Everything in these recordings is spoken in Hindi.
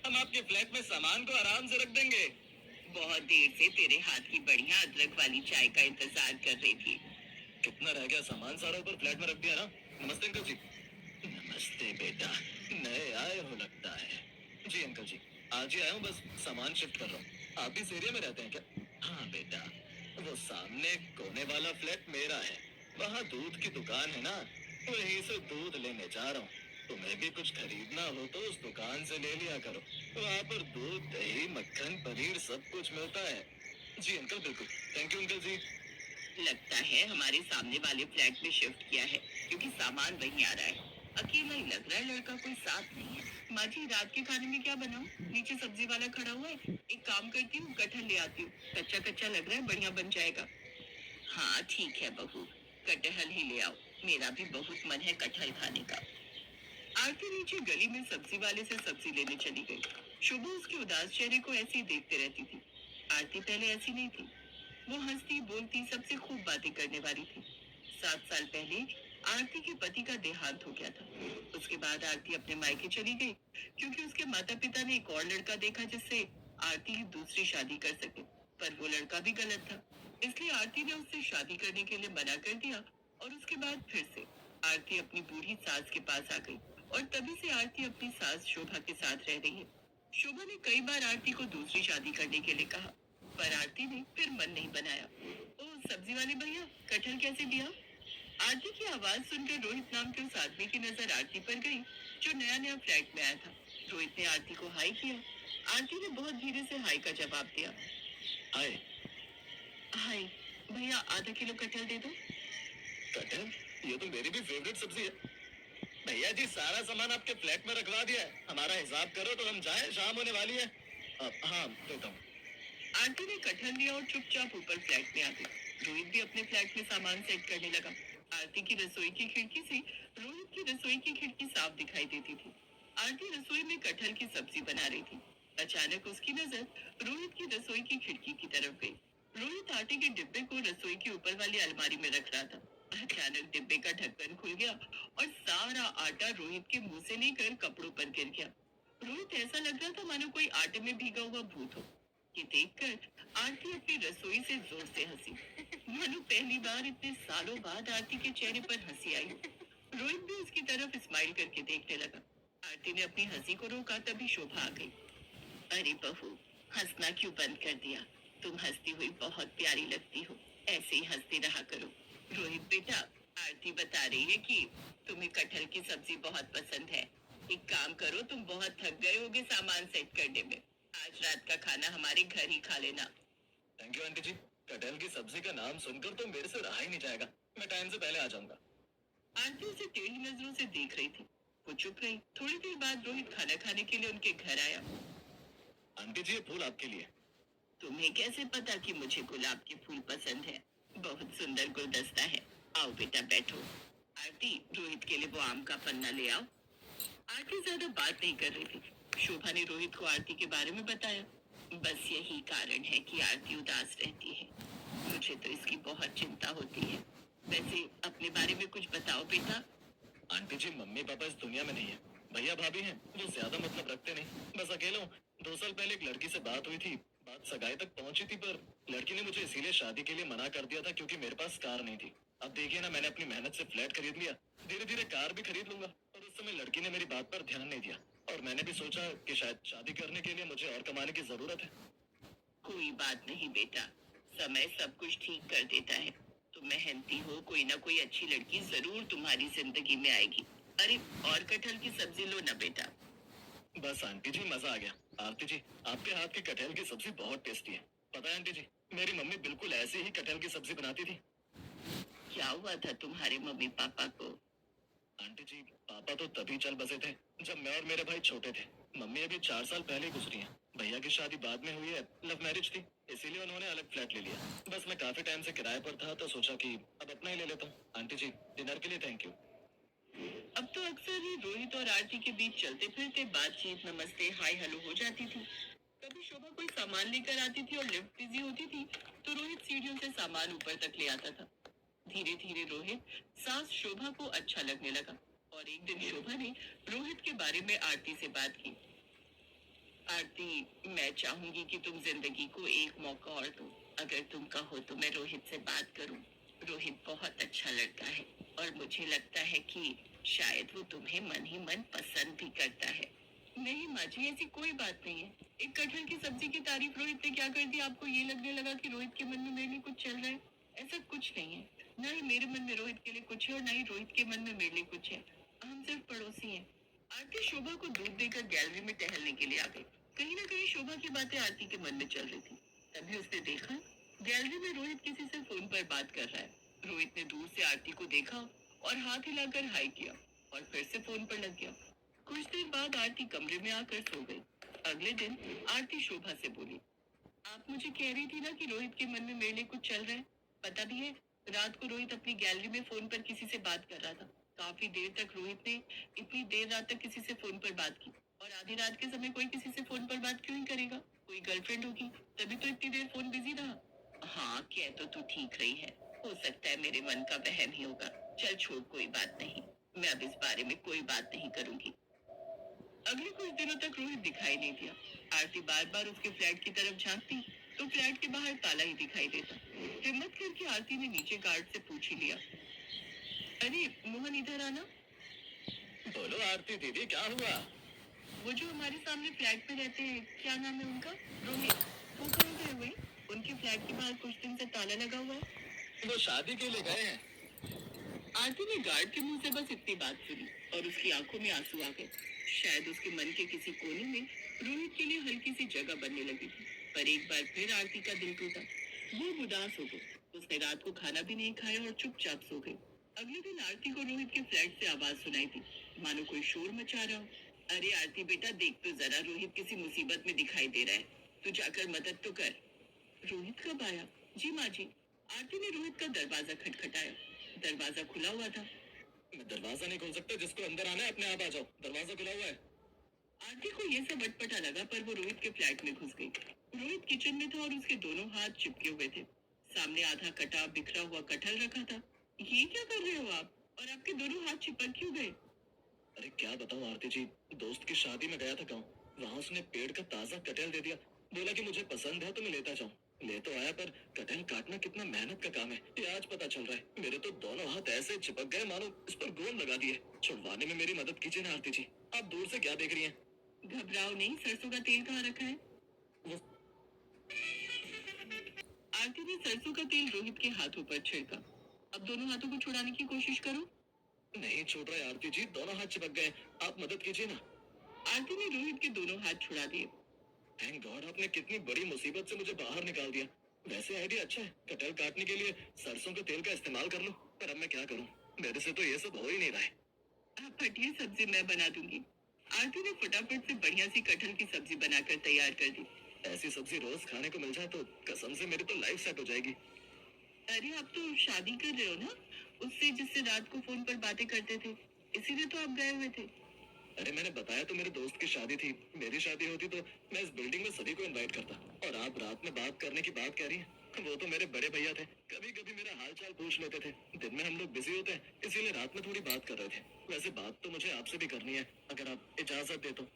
हम आपके फ्लैट में सामान को आराम से रख देंगे। बहुत देर से तेरे हाथ की बढ़िया अदरक वाली चाय का इंतजार कर रही थी। कितना रह गया सामान? सारा ऊपर फ्लैट में रख दिया ना? नमस्ते अंकल जी। नमस्ते बेटा, नए आए हो लगता है। जी अंकल जी, आज ही आया हूँ, बस सामान शिफ्ट कर रहा हूँ। आप भी इस एरिया में रहते हैं क्या? हाँ बेटा, वो सामने कोने वाला फ्लैट मेरा है। वहाँ दूध की दुकान है ना, वहीं से दूध लेने जा रहा हूँ। तुम्हें भी कुछ खरीदना हो तो उस दुकान से ले लिया करो। वहाँ पर दूध, दही, मक्खन, पनीर सब कुछ मिलता है। जी अंकल, बिल्कुल। थैंक यू अंकल जी। लगता है हमारे सामने वाले फ्लैट में शिफ्ट किया है, क्योंकि सामान वहीं आ रहा है। अकेला ही लग रहा है, लड़का कोई साथ नहीं है। माँ जी, रात के खाने में क्या बनाऊं? नीचे सब्जी वाला खड़ा हुआ है। एक काम करती हूँ, कटहल ले आती हूँ। कच्चा कच्चा लग रहा है, बढ़िया बन जाएगा। हाँ ठीक है बहू, कटहल ही ले आओ। मेरा भी बहुत मन है कटहल खाने का। आरती नीचे गली में सब्जी वाले से सब्जी लेने चली गई। शुभ उसके उदास चेहरे को ऐसे ही देखते रहती थी। आरती पहले ऐसी नहीं थी। वो हंसती बोलती सबसे खूब बातें करने वाली थी। 7 साल पहले आरती के पति का देहांत हो गया था। उसके बाद आरती अपने मायके चली गई, क्योंकि उसके माता पिता ने एक और लड़का देखा जिससे आरती की दूसरी शादी कर सके। पर वो लड़का भी गलत था, इसलिए आरती ने उससे शादी करने के लिए मना कर दिया। और उसके बाद फिर से आरती अपनी बूढ़ी सास के पास आ गई, और तभी से आरती अपनी सास शोभा के साथ रह रही है। शोभा ने कई बार आरती को दूसरी शादी करने के लिए कहा, पर आरती ने फिर मन नहीं बनाया। ओ सब्जी वाले भैया, कटहल कैसे दिया? आरती की आवाज सुनकर रोहित नाम के उस आदमी की नजर आरती पर गई, जो नया नया फ्लैट में आया था। रोहित ने आरती को हाय किया। आरती ने बहुत धीरे से हाय का जवाब दिया। हाय। हाय भैया, आधा किलो कटहल दे दो। कटहल? ये तो मेरी भी फेवरेट सब्जी है। भैया जी, सारा सामान आपके फ्लैट में रखवा दिया है। हमारा हिसाब करो तो हम जाएं, शाम होने वाली है। हाँ, देता हूँ। आंटी ने कटहल लिया और चुपचाप ऊपर फ्लैट में आ गई। रोहित भी अपने फ्लैट में सामान सेट करने लगा। आरती की रसोई की खिड़की से रोहित की रसोई की खिड़की साफ दिखाई देती थी। आरती रसोई में कटहल की सब्जी बना रही थी। अचानक उसकी नजर रोहित की रसोई की खिड़की की तरफ गई। रोहित आटे के डिब्बे को रसोई के ऊपर वाली अलमारी में रख रहा था। अचानक डिब्बे का ढक्कन खुल गया और सारा आटा रोहित के मुंह से लेकर कपड़ों पर गिर गया। रोहित ऐसा लग रहा था मानो कोई आटे में भीगा हुआ भूत हो। ये देखकर आरती अपनी रसोई से जोर से हंसी। मानो पहली बार इतने सालों बाद आरती के चेहरे पर हंसी आई। रोहित भी उसकी तरफ स्माइल करके देखने लगा। आरती ने अपनी हंसी को रोका, तभी शोभा आ गई। अरे बहू, हंसना क्यों बंद कर दिया? तुम हंसती हुई बहुत प्यारी लगती हो। ऐसे ही हंसते रहा करो। रोहित बेटा, आरती बता रही है कि तुम्हें कटहल की सब्जी बहुत पसंद है। एक काम करो, तुम बहुत थक गए होगे सामान सेट करने में। आज रात का खाना हमारे घर ही खा लेना। थैंक यू आंटी जी। कटहल की सब्जी का नाम सुनकर तो मेरे से रहा ही नहीं जाएगा। मैं टाइम से पहले आ जाऊंगा। आंटी उसे टेढ़ी नजरों से देख रही थी। वो चुप रही। थोड़ी देर बाद रोहित खाना खाने के लिए उनके घर आया। आंटी जी, ये फूल आपके लिए। तुम्हें कैसे पता कि मुझे गुलाब के फूल पसंद है? बहुत सुंदर गुलदस्ता है। आओ बेटा बैठो। आरती, रोहित के लिए वो आम का पन्ना ले आओ। आरती ज्यादा बात नहीं कर रही थी। शोभा ने रोहित को आरती के बारे में बताया। बस यही कारण है कि आरती उदास रहती है। मुझे तो इसकी बहुत चिंता होती है। वैसे अपने बारे में कुछ बताओ बेटा। आंटी जी, मम्मी पापा इस दुनिया में नहीं है। भैया भाभी हैं, वो ज्यादा मतलब रखते नहीं। बस अकेला हूँ। 2 साल पहले एक लड़की से बात हुई थी। बात सगाई तक पहुंची थी, पर लड़की ने मुझे इसीलिए शादी के लिए मना कर दिया था क्योंकि मेरे पास कार नहीं थी। अब देखिए ना, मैंने अपनी मेहनत से फ्लैट खरीद लिया। धीरे धीरे कार भी खरीद लूंगा। और उस समय लड़की ने मेरी बात पर ध्यान नहीं दिया, और मैंने भी सोचा कि शायद शादी करने के लिए मुझे और कमाने की जरूरत है। कोई बात नहीं बेटा, समय सब कुछ ठीक कर देता है। तुम मेहनती हो, कोई ना कोई अच्छी लड़की जरूर तुम्हारी जिंदगी में आएगी। अरे, और कटहल की सब्जी लो ना बेटा। बस आंटी जी, मजा आ गया। आरती जी, आपके हाथ की कटहल की सब्जी बहुत टेस्टी है। पता है आंटी जी, मेरी मम्मी बिल्कुल ऐसे ही कटहल की सब्जी बनाती थी। क्या हुआ था तुम्हारे मम्मी पापा को? आंटी जी, पापा तो तभी चल बसे थे जब मैं और मेरे भाई छोटे थे। मम्मी अभी 4 साल पहले गुजरी हैं। भैया की शादी बाद में हुई है, लव मैरिज थी, इसीलिए उन्होंने अलग फ्लैट ले लिया। बस मैं काफी टाइम से किराए पर था तो सोचा कि अब अपना ही ले लेता हूँ। आंटी जी, डिनर के लिए थैंक यू। अब तो अक्सर ही रोहित और आरती के बीच चलते फिरते बातचीत, नमस्ते, हाय हेलो हो जाती थी। कभी शोभा कोई सामान लेकर आती थी और लिफ्ट बिजी होती थी, तो रोहित सीढ़ियों से सामान ऊपर तक ले आता था। धीरे धीरे रोहित सास शोभा को अच्छा लगने लगा, और एक दिन शोभा ने रोहित के बारे में आरती से बात की। आरती, मैं चाहूंगी कि तुम जिंदगी को एक मौका और दो। अगर तुम कहो तो मैं रोहित से बात करूं। रोहित बहुत अच्छा लड़का है और मुझे लगता है कि शायद वो तुम्हें मन ही मन पसंद भी करता है। नहीं माँ जी, ऐसी कोई बात नहीं है। एक कटहल की सब्जी की तारीफ रोहित ने क्या कर दी, आपको ये लगने लगा कि रोहित के मन में मेरे लिए कुछ चल रहा है? ऐसा कुछ नहीं है। ना ही मेरे मन में रोहित के लिए कुछ है और ना ही रोहित के मन में मेरे लिए कुछ है। हम सिर्फ पड़ोसी हैं। आरती शोभा को दूध देकर गैलरी में टहलने के लिए आ गई। कहीं ना कहीं शोभा की बातें आरती के मन में चल रही थी। तभी उसने देखा गैलरी में रोहित किसी से फोन पर बात कर रहा है। रोहित ने दूर से आरती को देखा और हाथ हिलाकर हाय किया और फिर से फोन पर लग गया। कुछ देर बाद आरती कमरे में आकर सो गई। अगले दिन आरती शोभा से बोली, आप मुझे कह रही थी ना कि रोहित के मन में मेरे लिए कुछ चल रहा है। पता भी है, रात को रोहित अपनी गैलरी में फोन पर किसी से बात कर रहा था। काफी देर तक रोहित ने इतनी देर रात तक किसी से फोन पर बात की। और आधी रात के समय कोई किसी से फोन पर बात क्यों ही करेगा? कोई गर्लफ्रेंड होगी, तभी तो इतनी देर फोन बिजी रहा। हाँ, कह तो तू ठीक रही है। हो सकता है मेरे मन का वहम ही होगा। चल छोड़, कोई बात नहीं। मैं अब इस बारे में कोई बात नहीं करूंगी। अगले कुछ दिनों तक रोहित दिखाई नहीं दिया। आरती बार बार उसके फ्लैट की तरफ झांकती तो फ्लैट के बाहर ताला ही दिखाई देता। हिम्मत करके आरती ने नीचे गार्ड से पूछ ही लिया, अरे मोहन इधर आना। बोलो आरती दीदी, क्या हुआ? वो जो हमारे सामने फ्लैट में रहते हैं, क्या नाम है उनका? रोहित। वो कहाँ गए हुए? उनके फ्लैट के बाहर कुछ दिन से ताला लगा हुआ है। वो शादी के लिए गए हैं। आरती ने गार्ड के मुंह से बस इतनी बात सुनी और उसकी आंखों में आंसू आ गए। शायद उसके मन के किसी कोने में रोहित के लिए हल्की सी जगह बनने लगी थी। पर एक बार फिर आरती का दिल टूटा। वो उदास हो गई। उसने रात को खाना भी नहीं खाया और चुपचाप सो गई। अगले दिन आरती को रोहित के फ्लैट से आवाज सुनाई थी, मानो कोई शोर मचा रहा हो। अरे आरती बेटा, देख तो जरा, रोहित किसी मुसीबत में दिखाई दे रहा है। तू जाकर मदद तो कर। रोहित कब आया? जी माँ जी। आरती ने रोहित का दरवाजा खटखटाया। दरवाजा खुला हुआ था। मैं दरवाजा नहीं खोल सकता, जिसको अंदर आना है अपने आप आ जाओ, दरवाजा खुला हुआ है। आरती को ये सब अटपटा लगा, पर वो रोहित के फ्लैट में घुस गई। रोहित किचन में था और उसके दोनों हाथ चिपके हुए थे। सामने आधा कटा बिखरा हुआ कटहल रखा था। ये क्या कर रहे हो आप? और आपके दोनों हाथ चिपक क्यों गए? अरे क्या बताऊं आरती जी, दोस्त की शादी में गया था गाँव। वहाँ उसने पेड़ का ताजा कटहल दे दिया। बोला कि मुझे पसंद है तो मैं लेता जाऊं। ले तो आया, पर कटहल काटना कितना मेहनत का काम है ये आज पता चल रहा है। मेरे तो दोनों हाथ ऐसे चिपक गए मानो इस पर गोंद लगा दिए। छुड़वाने में मेरी मदद कीजिए ना आरती जी। आप दूर से क्या देख रही हैं? घबराओ नहीं, सरसों का तेल कहाँ रखा है? वो आरती ने सरसों का तेल रोहित के हाथों पर छिड़का। अब दोनों हाथों को छुड़ाने की कोशिश करो। नहीं छूट रहा है आरती जी, दोनों हाथ चिपक गए। आप मदद कीजिए ना। आरती ने रोहित के दोनों हाथ छुड़ा दिए। थैंक गॉड, आपने कितनी बड़ी मुसीबत से मुझे बाहर निकाल दिया। वैसे आइडिया अच्छा है, कटहल काटने के लिए सरसों के तेल का इस्तेमाल कर लो। पर अब मैं क्या करूं, मेरे से तो ये सब हो ही नहीं रहा है। आप हटिए, सब्जी मैं बना दूंगी। आरती ने फटाफट से बढ़िया सी कटहल की सब्जी बनाकर तैयार कर दी। ऐसी सब्जी रोज खाने को मिल जाए तो कसम से मेरी तो लाइफ सेट हो जाएगी। अरे आप तो शादी कर रहे हो ना, उससे जिससे रात को फोन पर बातें करते थे, इसीलिए तो आप गए हुए थे। अरे मैंने बताया तो मेरे दोस्त की शादी थी। मेरी शादी होती तो मैं इस बिल्डिंग में सभी को इनवाइट करता। और आप रात में बात करने की बात कह रही हैं। वो तो मेरे बड़े भैया थे, कभी कभी मेरा हाल चाल पूछ लेते थे। दिन में हम लोग बिजी होते हैं, इसीलिए रात में थोड़ी बात कर रहे थे। वैसे बात तो मुझे आपसे भी करनी है, अगर आप इजाजत दे तो।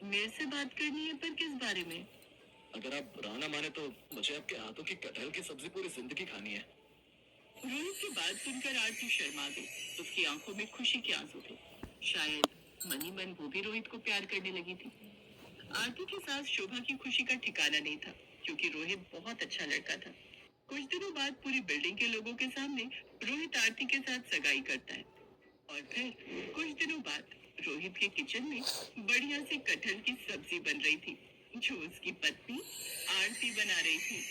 मेरे से बात करनी है, पर किस बारे में? अगर आप बुरा ना माने तो मुझे आपके हाथों की कटहल की सब्जी पूरी जिंदगी खानी है। रोहित की बात सुनकर आरती शर्मा गई। उसकी आंखों में खुशी के आंसू थे। शायद मन ही मन वो भी रोहित को प्यार करने लगी थी। आरती के साथ शोभा की खुशी का ठिकाना नहीं था, क्योंकि रोहित बहुत अच्छा लड़का था। कुछ दिनों बाद पूरी बिल्डिंग के लोगों के सामने रोहित आरती के साथ सगाई करता है। और फिर कुछ दिनों बाद रोहित के किचन में बढ़िया सी कटहल की सब्जी बन रही थी, जो उसकी पत्नी आरती बना रही थी।